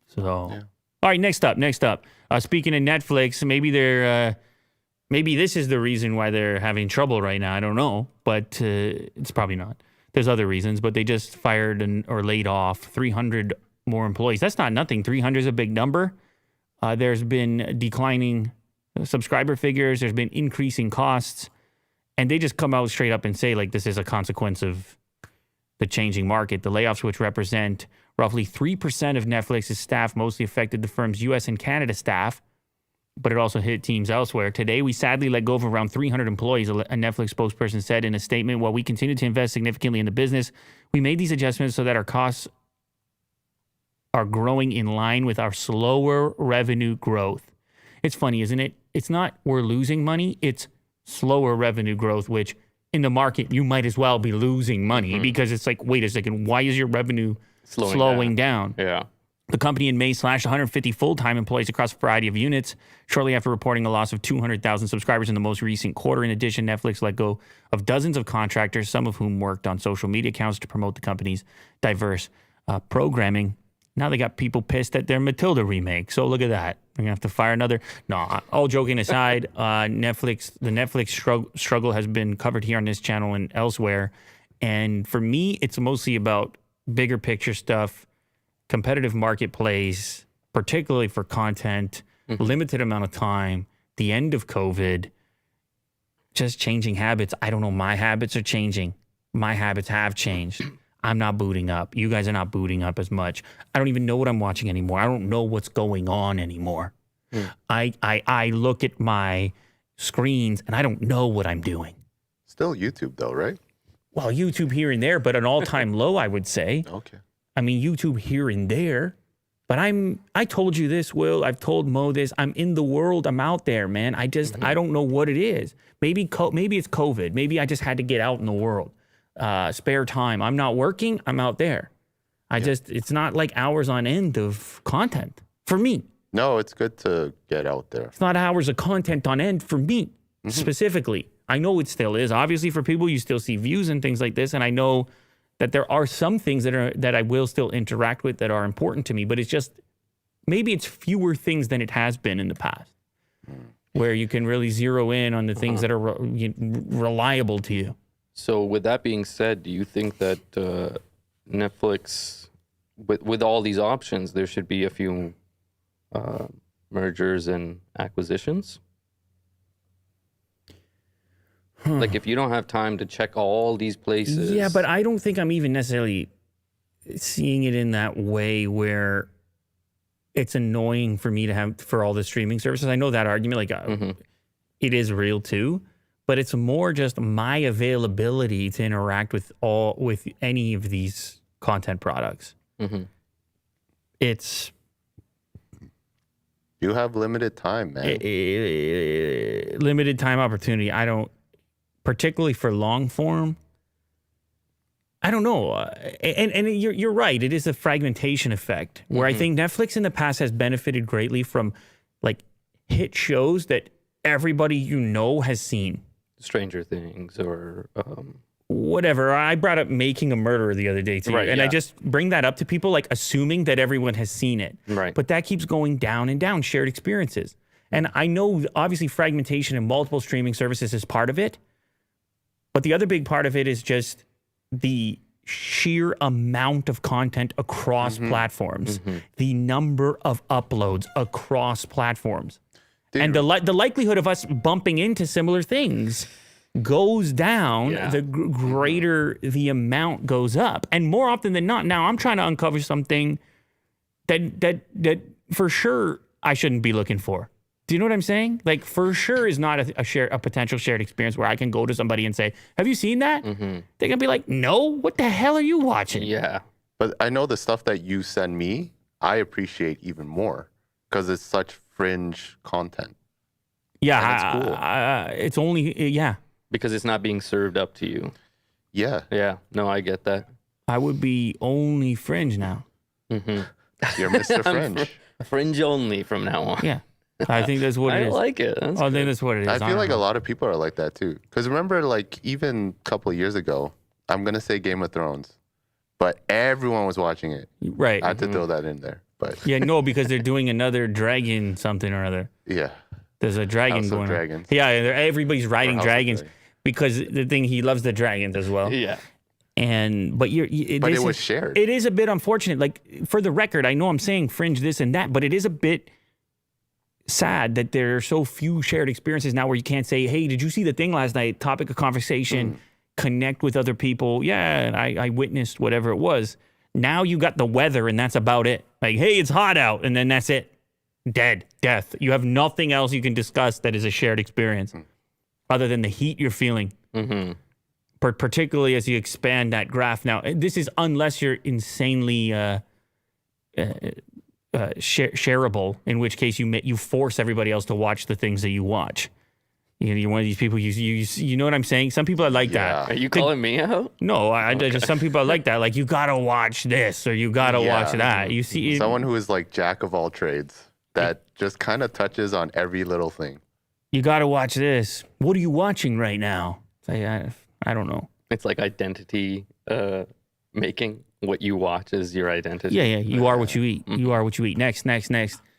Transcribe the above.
So, all right, next up. Speaking of Netflix, maybe this is the reason why they're having trouble right now. I don't know, but it's probably not. There's other reasons, but they just fired or laid off 300 more employees. That's not nothing. 300 is a big number. There's been declining subscriber figures. There's been increasing costs. And they just come out straight up and say, like, this is a consequence of the changing market. The layoffs, which represent roughly 3% of Netflix's staff, mostly affected the firm's U.S. and Canada staff, but it also hit teams elsewhere. Today, we sadly let go of around 300 employees, a Netflix spokesperson said in a statement. While we continue to invest significantly in the business, we made these adjustments so that our costs are growing in line with our slower revenue growth. It's funny, isn't it? It's not we're losing money, it's slower revenue growth, which in the market, you might as well be losing money because it's like, wait a second, why is your revenue slowing down? Yeah. The company in May slashed 150 full-time employees across a variety of units, shortly after reporting a loss of 200,000 subscribers in the most recent quarter. In addition, Netflix let go of dozens of contractors, some of whom worked on social media accounts to promote the company's diverse programming. Now they got people pissed at their Matilda remake. So look at that. We're going to have to fire another. No, all joking aside, the Netflix struggle has been covered here on this channel and elsewhere. And for me, it's mostly about bigger picture stuff, competitive marketplace, particularly for content, limited amount of time, the end of COVID, just changing habits. I don't know. My habits are changing. My habits have changed. I'm not booting up. You guys are not booting up as much. I don't even know what I'm watching anymore. I don't know what's going on anymore. I look at my screens and I don't know what I'm doing. Still YouTube though, right? Well, YouTube here and there, but an all-time low, I would say. Okay. I mean, YouTube here and there. But I told you this, Will. I've told Mo this. I'm in the world. I'm out there, man. I don't know what it is. Maybe it's COVID. Maybe I just had to get out in the world. Spare time. I'm not working. I'm out there. It's not like hours on end of content for me. No, it's good to get out there. It's not hours of content on end for me specifically. I know it still is. Obviously, for people, you still see views and things like this. And I know that there are some things that I will still interact with that are important to me. But it's just, maybe it's fewer things than it has been in the past, where you can really zero in on the things that are reliable to you. So with that being said, do you think that Netflix, with all these options, there should be a few mergers and acquisitions? Like if you don't have time to check all these places. Yeah, but I don't think I'm even necessarily seeing it in that way where it's annoying for me to have for all the streaming services. I know that argument, like it is real too. But it's more just my availability to interact with any of these content products. It's you have limited time, man. Limited time opportunity. I don't, particularly for long form. I don't know. And you're right. It is a fragmentation effect where I think Netflix in the past has benefited greatly from like hit shows that everybody has seen. Stranger Things or whatever. I brought up Making a Murderer the other day too, and I just bring that up to people like assuming that everyone has seen it. Right. But that keeps going down and down, shared experiences. And I know obviously fragmentation in multiple streaming services is part of it, but the other big part of it is just the sheer amount of content across platforms, the number of uploads across platforms. Dude. And the likelihood of us bumping into similar things goes down, the greater the amount goes up. And more often than not, now I'm trying to uncover something that for sure I shouldn't be looking for. Do you know what I'm saying? Like for sure is not a potential shared experience where I can go to somebody and say, have you seen that? They're going to be like, no, what the hell are you watching? Yeah. But I know the stuff that you send me, I appreciate even more because it's such fringe content. Yeah, it's cool. It's only, Because it's not being served up to you. Yeah. Yeah, no, I get that. I would be only fringe now. You're Mr. Fringe. Fringe only from now on. Yeah, I think that's what it is. I like it. I think that's what it is. I feel like a lot of people are like that too. Because remember, like even a couple of years ago, I'm going to say Game of Thrones, but everyone was watching it. Right. I had to throw that in there. but Yeah, no, because they're doing another dragon something or other. yeah. There's a dragon House of going on. Dragons. Yeah, everybody's riding House of dragons Dragons. because the thing he loves the dragons as well. Yeah. But But it was shared. It is a bit unfortunate. Like for the record, I know I'm saying fringe this and that, but it is a bit sad that there are so few shared experiences now where you can't say, "Hey, did you see the thing last night?" Topic of conversation, connect with other people. Yeah, I witnessed whatever it was. Now you got the weather, and that's about it. Like, hey, it's hot out, and then that's it. Death. You have nothing else you can discuss that is a shared experience other than the heat you're feeling. Mm-hmm. Particularly as you expand that graph. Now, this is unless you're insanely shareable, in which case you force everybody else to watch the things that you watch. You're one of these people. You know what I'm saying? Some people are like that. Are you calling me out? No, just some people are like that. Like you gotta watch this or you gotta watch that. You see, Someone who is like jack of all trades that just kind of touches on every little thing. you gotta watch this. What are you watching right now? I don't know. It's like identity making. What you watch is your identity. Yeah. You are what you eat. You are what you eat. Next.